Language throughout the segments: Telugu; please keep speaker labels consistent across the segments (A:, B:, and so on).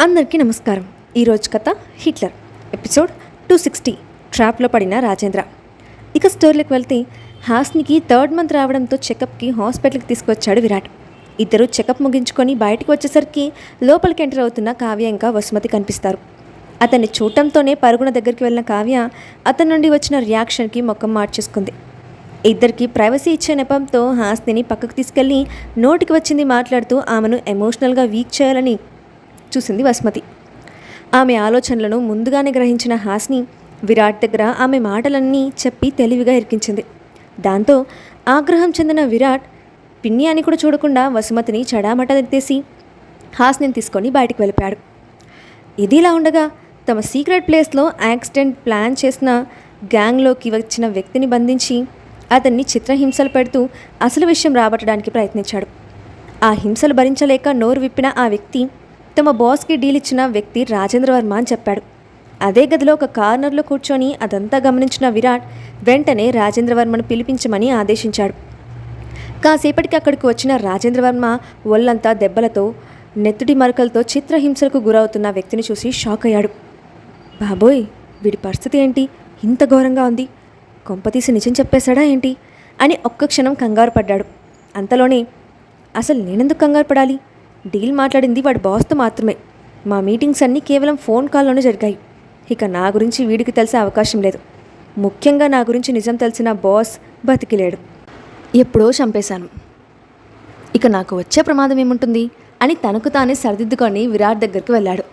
A: అందరికీ నమస్కారం. ఈరోజు కథ హిట్లర్ ఎపిసోడ్ 260 ట్రాప్లో పడిన రాజేంద్ర. ఇక స్టోరీలోకి వెళ్తే హాస్నికి 3rd మంత్ రావడంతో చెకప్కి హాస్పిటల్కి తీసుకొచ్చాడు విరాట్. ఇద్దరు చెకప్ ముగించుకొని బయటకు వచ్చేసరికి లోపలికి ఎంటర్ అవుతున్న కావ్య ఇంకా వసుమతి కనిపిస్తారు. అతన్ని చూడటంతోనే పరుగున దగ్గరికి వెళ్ళిన కావ్య అతని నుండి వచ్చిన రియాక్షన్కి ముఖం మార్చేసుకుంది. ఇద్దరికి ప్రైవసీ ఇచ్చే నెపంతో హాస్నిని పక్కకు తీసుకెళ్ళి నోటికి వచ్చింది మాట్లాడుతూ ఆమెను ఎమోషనల్గా వీక్ చేయాలని చూసింది వసుమతి. ఆమె ఆలోచనలను ముందుగానే గ్రహించిన హాస్ని విరాట్ దగ్గర ఆమె మాటలన్నీ చెప్పి తెలివిగా ఇరికించింది. దాంతో ఆగ్రహం చెందిన విరాట్ పిన్ని అని కూడా చూడకుండా వసుమతిని చెడామట ఎత్తేసి హాస్ని తీసుకొని బయటికి వెళ్ళిపోయాడు. ఇదిలా ఉండగా తమ సీక్రెట్ ప్లేస్లో యాక్సిడెంట్ ప్లాన్ చేసిన గ్యాంగ్లోకి వచ్చిన వ్యక్తిని బంధించి అతన్ని చిత్రహింసలు పెడుతూ అసలు విషయం రాబట్టడానికి ప్రయత్నించాడు. ఆ హింసలు భరించలేక నోరు విప్పిన ఆ వ్యక్తి తమ బాస్కి డీల్ ఇచ్చిన వ్యక్తి రాజేంద్ర వర్మ అని చెప్పాడు. అదే గదిలో ఒక కార్నర్లో కూర్చొని అదంతా గమనించిన విరాట్ వెంటనే రాజేంద్ర వర్మను పిలిపించమని ఆదేశించాడు. కాసేపటికి అక్కడికి వచ్చిన రాజేంద్ర వర్మ ఒళ్ళంతా దెబ్బలతో నెత్తుటి మరకలతో చిత్రహింసలకు గురవుతున్న వ్యక్తిని చూసి షాక్ అయ్యాడు. బాబోయ్, వీడి పరిస్థితి ఏంటి ఇంత ఘోరంగా ఉంది, కొంపతీసి నిజం చెప్పేశాడా ఏంటి అని ఒక్క క్షణం కంగారు పడ్డాడు. అంతలోనే అసలు నేనెందుకు కంగారు పడాలి, డీల్ మాట్లాడింది వాడి బాస్తో మాత్రమే, మా మీటింగ్స్ అన్నీ కేవలం ఫోన్ కాల్లోనే జరిగాయి, ఇక నా గురించి వీడికి తెలిసే అవకాశం లేదు, ముఖ్యంగా నా గురించి నిజం తెలిసిన బాస్ బతికిలేడు, ఎప్పుడో చంపేశాను, ఇక నాకు వచ్చే ప్రమాదం ఏముంటుంది అని తనకు తానే సరిదిద్దుకొని విరాట్ దగ్గరికి వెళ్ళాడు.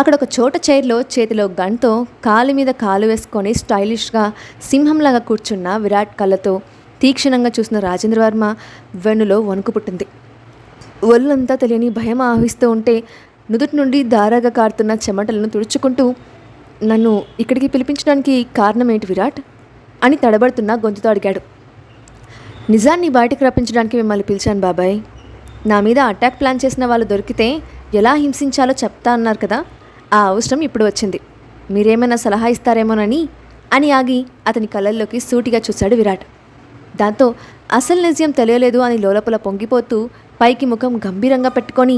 A: అక్కడ ఒక చోట చైర్లో చేతిలో గన్తో కాలు మీద కాలు వేసుకొని స్టైలిష్గా సింహంలాగా కూర్చున్న విరాట్ కళ్ళతో తీక్షణంగా చూసిన రాజేంద్ర వర్మ వెన్నులో వణుకు పుట్టింది. ఒళ్ళంతా తెలియని భయం ఆవహిస్తూ ఉంటే నుదుటి నుండి దారాగా కారుతున్న చెమటలను తుడుచుకుంటూ, నన్ను ఇక్కడికి పిలిపించడానికి కారణం ఏంటి విరాట్ అని తడబడుతున్న గొంతుతో అడిగాడు. నిజాన్ని బయటకు రప్పించడానికి మిమ్మల్ని పిలిచాను బాబాయ్. నా మీద అటాక్ ప్లాన్ చేసిన వాళ్ళు దొరికితే ఎలా హింసించాలో చెప్తా అన్నారు కదా, ఆ అవసరం ఇప్పుడు వచ్చింది, మీరేమైనా సలహా ఇస్తారేమోనని అని ఆగి అతని కళ్ళల్లోకి సూటిగా చూశాడు విరాట్. దాంతో అసలు నిజం తెలియలేదు అని లోపల పొంగిపోతూ పైకి ముఖం గంభీరంగా పెట్టుకొని,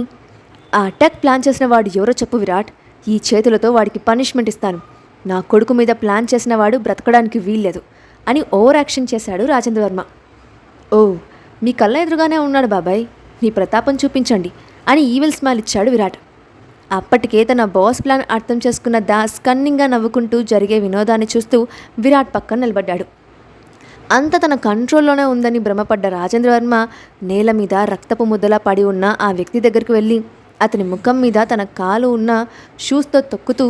A: ఆ అటాక్ ప్లాన్ చేసిన వాడు ఎవరో చెప్పు విరాట్, ఈ చేతులతో వాడికి పనిష్మెంట్ ఇస్తాను, నా కొడుకు మీద ప్లాన్ చేసిన వాడు బ్రతకడానికి వీల్లేదు అని ఓవర్ యాక్షన్ చేశాడు రాజేంద్ర వర్మ. ఓ, మీ కళ్ళ ఎదురుగానే ఉన్నాడు బాబాయ్, మీ ప్రతాపం చూపించండి అని ఈవిల్ స్మైల్ ఇచ్చాడు విరాట్. అప్పటికే తన బాస్ ప్లాన్ అర్థం చేసుకున్న దాస్ కన్నింగ్గా నవ్వుకుంటూ జరిగే వినోదాన్ని చూస్తూ విరాట్ పక్కన నిలబడ్డాడు. అంత తన కంట్రోల్లోనే ఉందని భ్రమపడ్డ రాజేంద్ర వర్మ నేల మీద రక్తపు ముద్దలా పడి ఉన్న ఆ వ్యక్తి దగ్గరికి వెళ్ళి అతని ముఖం మీద తన కాలు ఉన్న షూస్తో తొక్కుతూ,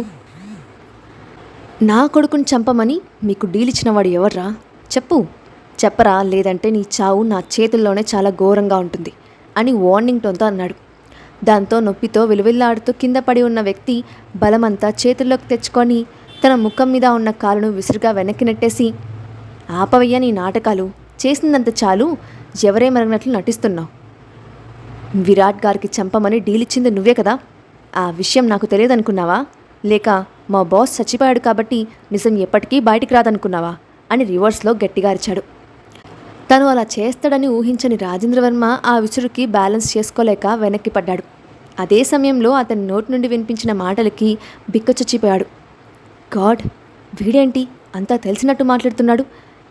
A: నా కొడుకుని చంపమని మీకు డీల్ ఇచ్చిన వాడు ఎవర్రా చెప్పరా, లేదంటే నీ చావు నా చేతుల్లోనే చాలా ఘోరంగా ఉంటుంది అని వార్నింగ్ టోన్తో అన్నాడు. దాంతో నొప్పితో విలువిల్లాడుతూ కింద పడి ఉన్న వ్యక్తి బలమంతా చేతుల్లోకి తెచ్చుకొని తన ముఖం మీద ఉన్న కాలును విసురుగా వెనక్కి నెట్టేసి, ఆపవయ్య నీ నాటకాలు, చేసిందంత చాలు, ఎవరేమరగినట్లు నటిస్తున్నావు, విరాట్ గారికి చంపమని డీల్ ఇచ్చింది నువ్వే కదా, ఆ విషయం నాకు తెలియదనుకున్నావా, లేక మా బాస్ చచ్చిపోయాడు కాబట్టి నిజం ఎప్పటికీ బయటికి రాదనుకున్నావా అని రివర్స్లో గట్టిగా అరిచాడు. తను అలా చేస్తాడని ఊహించని రాజేంద్ర వర్మ ఆ విసురుకి బ్యాలెన్స్ చేసుకోలేక వెనక్కి పడ్డాడు. అదే సమయంలో అతని నోటి నుండి వినిపించిన మాటలకి బిక్కచచ్చిపోయాడు. గాడ్, వీడేంటి అంతా తెలిసినట్టు మాట్లాడుతున్నాడు,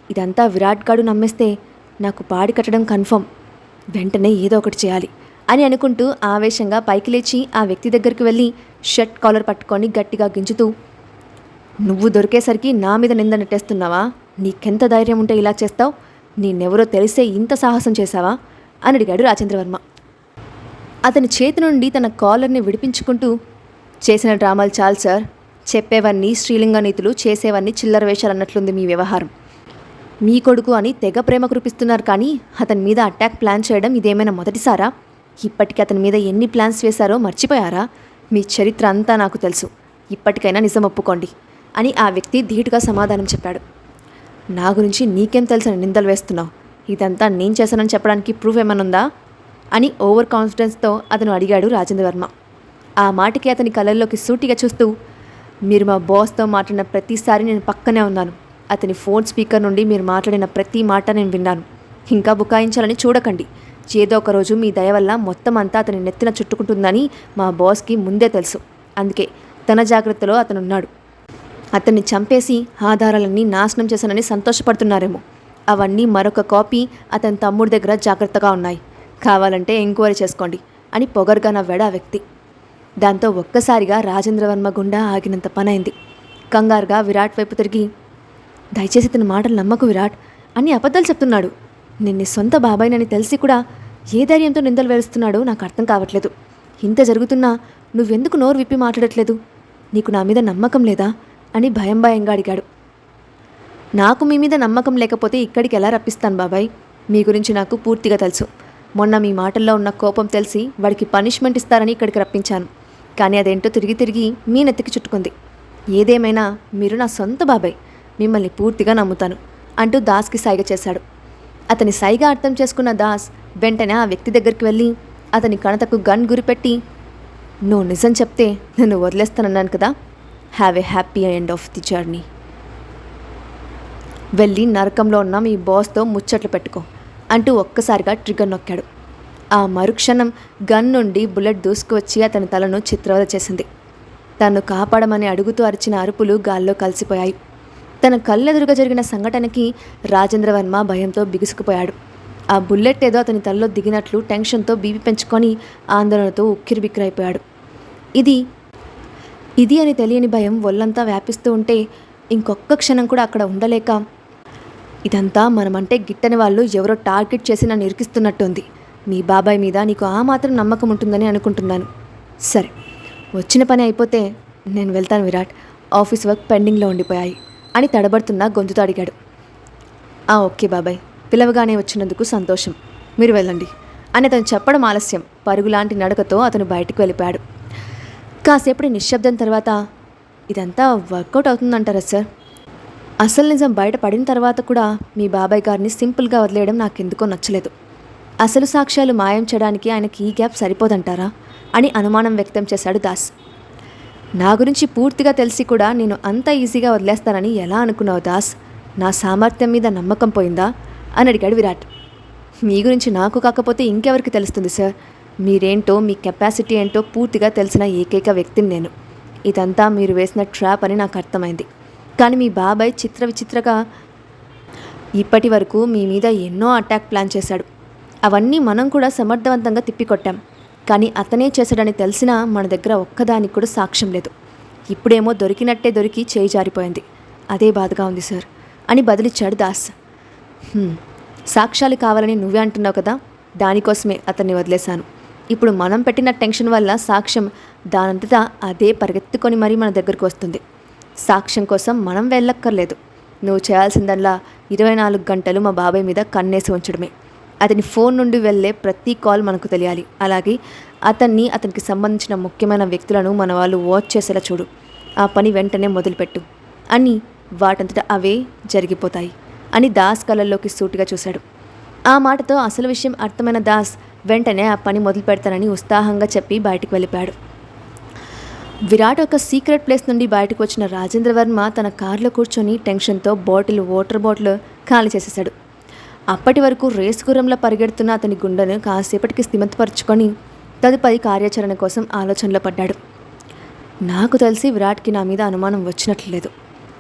A: ఇదంతా విరాట్ గాడు నమ్మేస్తే నాకు పాడి కట్టడం కన్ఫర్మ్, వెంటనే ఏదో ఒకటి చేయాలి అని అనుకుంటూ ఆవేశంగా పైకి లేచి ఆ వ్యక్తి దగ్గరికి వెళ్ళి షర్ట్ కాలర్ పట్టుకొని గట్టిగా గింజుతూ, నువ్వు దొరికేసరికి నా మీద నింద నెట్టేస్తున్నావా, నీకెంత ధైర్యం ఉంటే ఇలా చేస్తావు, నేనెవరో తెలిసే ఇంత సాహసం చేశావా అని అడిగాడు రాజేంద్ర వర్మ. అతని చేతి నుండి తన కాలర్ని విడిపించుకుంటూ, చేసిన డ్రామాలు చాలు సార్, చెప్పేవన్నీ శ్రీలింగ నీతులు, చేసేవన్నీ చిల్లర వేషాలు అన్నట్లుంది మీ వ్యవహారం, మీ కొడుకు అని తెగ ప్రేమ కురిపిస్తున్నారు కానీ అతని మీద అటాక్ ప్లాన్ చేయడం ఇదేమైనా మొదటిసారా, ఇప్పటికీ అతని మీద ఎన్ని ప్లాన్స్ వేశారో మర్చిపోయారా, మీ చరిత్ర అంతా నాకు తెలుసు, ఇప్పటికైనా నిజం ఒప్పుకోండి అని ఆ వ్యక్తి ధీటుగా సమాధానం చెప్పాడు. నా గురించి నీకేం తెలుసని నిందలు వేస్తున్నావు, ఇదంతా నేను చేశానని చెప్పడానికి ప్రూఫ్ ఏమనుందా అని ఓవర్ కాన్ఫిడెన్స్తో అతను అడిగాడు రాజేంద్ర వర్మ. ఆ మాటకి అతని కళ్ళల్లోకి సూటిగా చూస్తూ, మీరు మా బాస్తో మాట్లాడిన ప్రతిసారి నేను పక్కనే ఉన్నాను, అతని ఫోన్ స్పీకర్ నుండి మీరు మాట్లాడిన ప్రతి మాట నేను విన్నాను, ఇంకా బుకాయించాలని చూడకండి, ఏదో ఒక రోజు మీ దయ వల్ల మొత్తం అంతా అతని నెత్తిన చుట్టుకుంటుందని మా బాస్కి ముందే తెలుసు. అందుకే తన జాగ్రత్తలో అతనున్నాడు. అతన్ని చంపేసి ఆధారాలన్నీ నాశనం చేశానని సంతోషపడుతున్నారేమో. అవన్నీ మరొక కాపీ అతని తమ్ముడి దగ్గర జాగ్రత్తగా ఉన్నాయి. కావాలంటే ఎంక్వైరీ చేసుకోండి అని పొగరుగా నవ్వాడు ఆ వ్యక్తి. దాంతో ఒక్కసారిగా రాజేంద్రవర్మ గుండా ఆగినంత పనైంది. కంగారుగా విరాట్ వైపు తిరిగి, దయచేసి ఇతని మాటలు నమ్మకు విరాట్, అని అబద్ధాలు చెప్తున్నాడు. నిన్ను సొంత బాబాయినని తెలిసి కూడా ఏ ధైర్యంతో నిందలు వేరుస్తున్నాడో నాకు అర్థం కావట్లేదు. ఇంత జరుగుతున్నా నువ్వెందుకు నోరు విప్పి మాట్లాడట్లేదు? నీకు నా మీద నమ్మకం లేదా అని భయంగా అడిగాడు. నాకు మీ మీద నమ్మకం లేకపోతే ఇక్కడికి ఎలా రప్పిస్తాను బాబాయ్? మీ గురించి నాకు పూర్తిగా తెలుసు. మొన్న మీ మాటల్లో ఉన్న కోపం తెలిసి వాడికి పనిష్మెంట్ ఇస్తారని ఇక్కడికి రప్పించాను. కానీ అదేంటో తిరిగి మీ నెత్తికి చుట్టుకుంది. ఏదేమైనా మీరు నా సొంత బాబాయ్, మిమ్మల్ని పూర్తిగా నమ్ముతాను అంటూ దాస్కి సైగ చేశాడు. అతని సైగ అర్థం చేసుకున్న దాస్ వెంటనే ఆ వ్యక్తి దగ్గరికి వెళ్ళి అతని కణతకు గన్ గురిపెట్టి, నువ్వు నిజం చెప్తే నన్ను వదిలేస్తానన్నాను కదా, have a happy end of the journey. వెళ్ళి నరకంలో ఉన్న మీ బాస్తో ముచ్చట్లు పెట్టుకో అంటూ ఒక్కసారిగా ట్రిగ్గర్ నొక్కాడు. ఆ మరుక్షణం గన్ నుండి బుల్లెట్ దూసుకువచ్చి అతని తలను చిత్రవద చేసింది. తను కాపాడమని అడుగుతూ అరిచిన అరుపులు గాల్లో కలిసిపోయాయి. తన కళ్ళెదురుగా జరిగిన సంఘటనకి రాజేంద్రవర్మ భయంతో బిగుసుకుపోయాడు. ఆ బుల్లెట్ ఏదో అతని తలలో దిగినట్లు టెన్షన్తో బీపీ పెంచుకొని ఆందోళనతో ఉక్కిరిబిక్కిరైపోయాడు. ఇది అని తెలియని భయం ఒళ్ళంతా వ్యాపిస్తూ ఉంటే ఇంకొక్క క్షణం కూడా అక్కడ ఉండలేక, ఇదంతా మనమంటే గిట్టని వాళ్ళు ఎవరో టార్గెట్ చేసి నన్ను ఇరికిస్తున్నట్టుంది. మీ బాబాయ్ మీద నీకు ఆ మాత్రం నమ్మకం ఉంటుందని అనుకుంటున్నాను. సరే, వచ్చిన పని అయిపోతే నేను వెళ్తాను విరాట్, ఆఫీస్ వర్క్ పెండింగ్లో ఉండిపోయాయి అని తడబడుతున్న గొంతుతో అడిగాడు. ఓకే బాబాయ్, పిలవగానే వచ్చినందుకు సంతోషం, మీరు వెళ్ళండి అని అతను చెప్పడం ఆలస్యం. పరుగులాంటి నడకతో అతను బయటికి వెళ్ళిపోయాడు. కాసేపటి నిశ్శబ్దం తర్వాత, ఇదంతా వర్కౌట్ అవుతుందంటారా సార్? అసలు నిజం బయట పడిన తర్వాత కూడా మీ బాబాయ్ గారిని సింపుల్గా వదిలేయడం నాకెందుకో నచ్చలేదు. అసలు సాక్ష్యాలు మాయం చేయడానికి ఆయనకి ఈ గ్యాప్ సరిపోదంటారా అని అనుమానం వ్యక్తం చేశాడు దాస్. నా గురించి పూర్తిగా తెలిసి కూడా నేను అంత ఈజీగా వదిలేస్తానని ఎలా అనుకున్నావు దాస్? నా సామర్థ్యం మీద నమ్మకం పోయిందా అని అడిగాడు విరాట్. మీ గురించి నాకు కాకపోతే ఇంకెవరికి తెలుస్తుంది సార్? మీరేంటో, మీ కెపాసిటీ ఏంటో పూర్తిగా తెలిసిన ఏకైక వ్యక్తిని నేను. ఇదంతా మీరు వేసిన ట్రాప్ అని నాకు అర్థమైంది. కానీ మీ బాబాయ్ విచిత్రగా ఇప్పటి వరకు మీ మీద ఎన్నో అటాక్ ప్లాన్ చేశాడు. అవన్నీ మనం కూడా సమర్థవంతంగా తిప్పికొట్టాం. కానీ అతనే చేశాడని తెలిసినా మన దగ్గర ఒక్కదానికి కూడా సాక్ష్యం లేదు. ఇప్పుడేమో దొరికినట్టే దొరికి చేయి జారిపోయింది. అదే బాధగా ఉంది సార్ అని బదిలిచ్చాడు దాస్. సాక్ష్యాలు కావాలని నువ్వే అంటున్నావు కదా, దానికోసమే అతన్ని వదిలేశాను. ఇప్పుడు మనం పెట్టిన టెన్షన్ వల్ల సాక్ష్యం దానంతటా అదే పరిగెత్తుకొని మరీ మన దగ్గరకు వస్తుంది. సాక్ష్యం కోసం మనం వెళ్ళక్కర్లేదు. నువ్వు చేయాల్సిందల్లా 24 గంటలు మా బాబాయ్ మీద కన్నేసి ఉంచడమే. అతని ఫోన్ నుండి వెళ్ళే ప్రతి కాల్ మనకు తెలియాలి. అలాగే అతనికి సంబంధించిన ముఖ్యమైన వ్యక్తులను మన వాళ్ళు వాచ్ చేసేలా చూడు. ఆ పని వెంటనే మొదలుపెట్టు అని వాటంతటా అవే జరిగిపోతాయి అని దాస్ కళ్ళల్లోకి సూటిగా చూశాడు. ఆ మాటతో అసలు విషయం అర్థమైన దాస్ వెంటనే ఆ పని మొదలు పెడతానని ఉత్సాహంగా చెప్పి బయటికి వెళ్ళిపోయాడు. విరాట్ ఒక సీక్రెట్ ప్లేస్ నుండి బయటకు వచ్చిన రాజేంద్రవర్మ తన కారులో కూర్చొని టెన్షన్తో వాటర్ బాటిల్ ఖాళీ చేసేశాడు. అప్పటి వరకు రేసు గుర్రంలో పరిగెడుతున్న అతని గుండెను కాసేపటికి స్థిమితపరుచుకొని తదుపరి కార్యాచరణ కోసం ఆలోచనలో పడ్డాడు. నాకు తెలిసి విరాట్కి నా మీద అనుమానం వచ్చినట్లు లేదు.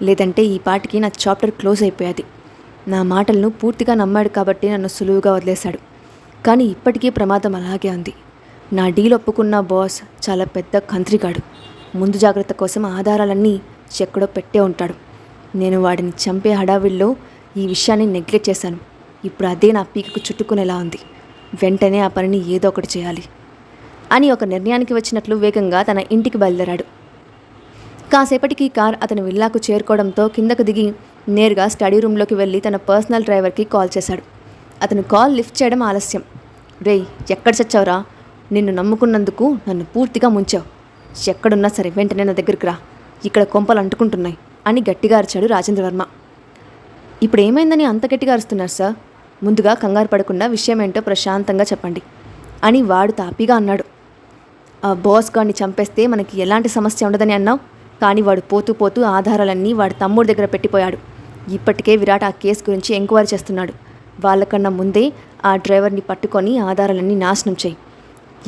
A: లేదంటే ఈ పాటికి నా చాప్టర్ క్లోజ్ అయిపోయేది. నా మాటలను పూర్తిగా నమ్మాడు కాబట్టి నన్ను సులువుగా వదిలేశాడు. కానీ ఇప్పటికీ ప్రమాదం అలాగే ఉంది. నా డీల్ ఒప్పుకున్న బాస్ చాలా పెద్ద కంత్రిగాడు. ముందు జాగ్రత్త కోసం ఆధారాలన్నీ ఎక్కడో పెట్టే ఉంటాడు. నేను వాడిని చంపే హడావిడిలో ఈ విషయాన్ని నెగ్లెక్ట్ చేశాను. ఇప్పుడు అదే నా పీకకు చుట్టుకునేలా ఉంది. వెంటనే ఆ పనిని ఏదో ఒకటి చేయాలి అని ఒక నిర్ణయానికి వచ్చినట్లు వేగంగా తన ఇంటికి బయలుదేరాడు. కాసేపటికి కార్ అతని విల్లాకు చేరుకోవడంతో కిందకు దిగి నేరుగా స్టడీ రూమ్లోకి వెళ్ళి తన పర్సనల్ డ్రైవర్కి కాల్ చేశాడు. అతను కాల్ లిఫ్ట్ చేయడం ఆలస్యం. రేయ్, ఎక్కడ చచ్చావురా? నిన్ను నమ్ముకున్నందుకు నన్ను పూర్తిగా ముంచావు. ఎక్కడున్నా సరే వెంటనే నా దగ్గరికి రా, ఇక్కడ కొంపలు అంటుకుంటున్నాయి అని గట్టిగా అరిచాడు రాజేంద్రవర్మ. ఇప్పుడు ఏమైందని అంత గట్టిగా అరుస్తున్నారు సార్? ముందుగా కంగారు పడకుండా విషయం ఏంటో ప్రశాంతంగా చెప్పండి అని వాడు తాపీగా అన్నాడు. ఆ బాస్ గాడిని చంపేస్తే మనకి ఎలాంటి సమస్య ఉండదని అన్నావు. కానీ వాడు పోతూ ఆధారాలన్నీ వాడి తమ్ముడి దగ్గర పెట్టిపోయాడు. ఇప్పటికే విరాట్ ఆ కేసు గురించి ఎంక్వైరీ చేస్తున్నాడు. వాళ్ళకన్నా ముందే ఆ డ్రైవర్ని పట్టుకొని ఆధారాలన్నీ నాశనం చేయి.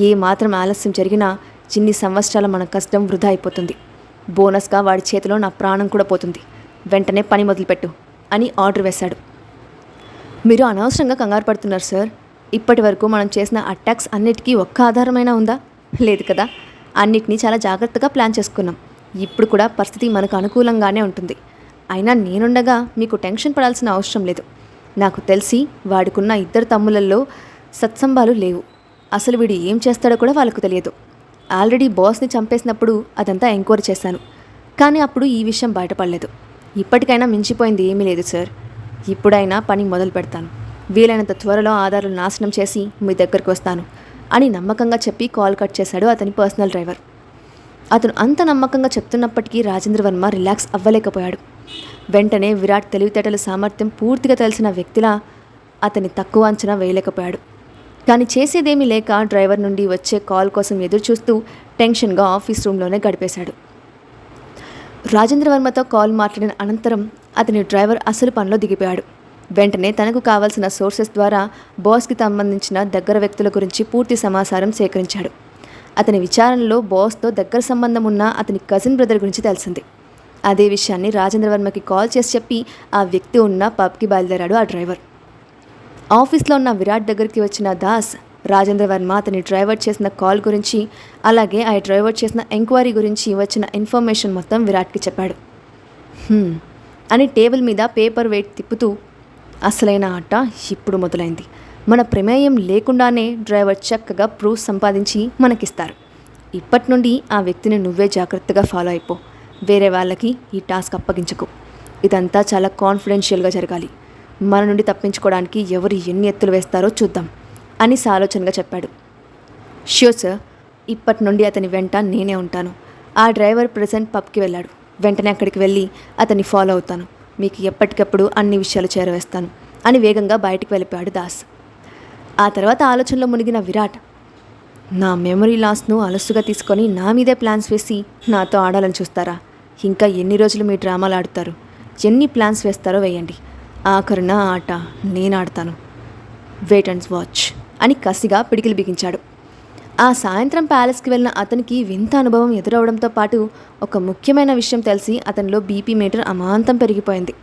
A: ఏ మాత్రం ఆలస్యం జరిగినా ఇన్ని సంవత్సరాల మన కష్టం వృధా అయిపోతుంది. బోనస్గా వాడి చేతిలో నా ప్రాణం కూడా పోతుంది. వెంటనే పని మొదలుపెట్టు అని ఆర్డర్ వేశాడు. మీరు అనవసరంగా కంగారు పడుతున్నారు సార్. ఇప్పటి వరకు మనం చేసిన అటాక్స్ అన్నిటికీ ఒక్క ఆధారమైనా ఉందా? లేదు కదా. అన్నిటినీ చాలా జాగ్రత్తగా ప్లాన్ చేసుకున్నాం. ఇప్పుడు కూడా పరిస్థితి మనకు అనుకూలంగానే ఉంటుంది. అయినా నేనుండగా మీకు టెన్షన్ పడాల్సిన అవసరం లేదు. నాకు తెలిసి వాడికున్న 2 తమ్ముళ్ళల్లో సత్సంబాలు లేవు. అసలు వీడు ఏం చేస్తాడో కూడా వాళ్ళకు తెలియదు. ఆల్రెడీ బాస్ని చంపేసినప్పుడు అదంతా ఎంక్వైరీ చేశాను. కానీ అప్పుడు ఈ విషయం బయటపడలేదు. ఇప్పటికైనా మించిపోయింది ఏమీ లేదు సార్. ఇప్పుడైనా పని మొదలు పెడతాను. వీలైనంత త్వరలో ఆధారాలు నాశనం చేసి మీ దగ్గరకు వస్తాను అని నమ్మకంగా చెప్పి కాల్ కట్ చేశాడు అతని పర్సనల్ డ్రైవర్. అతను అంత నమ్మకంగా చెప్తున్నప్పటికీ రాజేంద్ర వర్మ రిలాక్స్ అవ్వలేకపోయాడు. వెంటనే విరాట్ తెలివితేటల సామర్థ్యం పూర్తిగా తెలిసిన వ్యక్తిలా అతన్ని తక్కువ అంచనా వేయలేకపోయాడు. కానీ చేసేదేమీ లేక డ్రైవర్ నుండి వచ్చే కాల్ కోసం ఎదురుచూస్తూ టెన్షన్గా ఆఫీస్ రూమ్లోనే గడిపేశాడు. రాజేంద్ర వర్మతో కాల్ మాట్లాడిన అనంతరం అతని డ్రైవర్ అసలు పనిలో దిగిపోయాడు. వెంటనే తనకు కావాల్సిన సోర్సెస్ ద్వారా బాస్కి సంబంధించిన దగ్గర వ్యక్తుల గురించి పూర్తి సమాచారం సేకరించాడు. అతని విచారణలో బాస్తో దగ్గర సంబంధం ఉన్న అతని కజిన్ బ్రదర్ గురించి తెలిసింది. అదే విషయాన్ని రాజేంద్ర వర్మకి కాల్ చేసి చెప్పి ఆ వ్యక్తి ఉన్న పబ్కి బయలుదేరాడు ఆ డ్రైవర్. ఆఫీస్లో ఉన్న విరాట్ దగ్గరికి వచ్చిన దాస్ రాజేంద్ర వర్మ అతని డ్రైవర్ చేసిన కాల్ గురించి, అలాగే ఆ డ్రైవర్ చేసిన ఎంక్వైరీ గురించి వచ్చిన ఇన్ఫర్మేషన్ మొత్తం విరాట్కి చెప్పాడు. అని టేబుల్ మీద పేపర్ వెయిట్ తిప్పుతూ, అసలైన ఆట ఇప్పుడు మొదలైంది. మన ప్రమేయం లేకుండానే డ్రైవర్ చక్కగా ప్రూఫ్ సంపాదించి మనకిస్తారు. ఇప్పటి నుండి ఆ వ్యక్తిని నువ్వే జాగ్రత్తగా ఫాలో అయిపో. వేరే వాళ్ళకి ఈ టాస్క్ అప్పగించకు. ఇదంతా చాలా కాన్ఫిడెన్షియల్గా జరగాలి. మన నుండి తప్పించుకోవడానికి ఎవరు ఎన్ని ఎత్తులు వేస్తారో చూద్దాం అని సాలోచనగా చెప్పాడు. ష్యూర్ సార్, ఇప్పటి నుండి అతని వెంట నేనే ఉంటాను. ఆ డ్రైవర్ ప్రెజెంట్ పబ్కి వెళ్ళాడు. వెంటనే అక్కడికి వెళ్ళి అతన్ని ఫాలో అవుతాను. మీకు ఎప్పటికప్పుడు అన్ని విషయాలు చేరవేస్తాను అని వేగంగా బయటికి వెళ్ళిపోయాడు దాస్. ఆ తర్వాత ఆలోచనలో మునిగిన విరాట్, నా మెమరీ లాస్ను అలసుగా తీసుకొని నా మీదే ప్లాన్స్ వేసి నాతో ఆడాలని చూస్తారా? ఇంకా ఎన్ని రోజులు మీ డ్రామాలు ఆడుతారు? ఎన్ని ప్లాన్స్ వేస్తారో వేయండి. ఆఖరున ఆట నేను ఆడతాను. వెయిట్ అండ్ వాచ్ అని కసిగా పిడికిలు బిగించాడు. ఆ సాయంత్రం ప్యాలెస్కి వెళ్ళిన అతనికి వింత అనుభవం ఎదురవడంతో పాటు ఒక ముఖ్యమైన విషయం తెలిసి అతనిలో బీపీ మీటర్ అమాంతం పెరిగిపోయింది.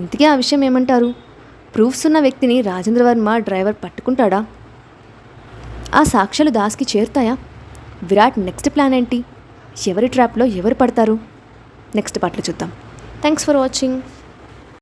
A: ఇంతకీ ఆ విషయం ఏమంటారు? ప్రూఫ్స్ ఉన్న వ్యక్తిని రాజేంద్ర వర్మ డ్రైవర్ పట్టుకుంటాడా? ఆ సాక్ష్యాలు దాస్కి చేరుతాయా? విరాట్ నెక్స్ట్ ప్లాన్ ఏంటి? ఎవరి ట్రాప్లో ఎవరు పడతారు? నెక్స్ట్ పార్ట్లో చూద్దాం. Thanks for watching.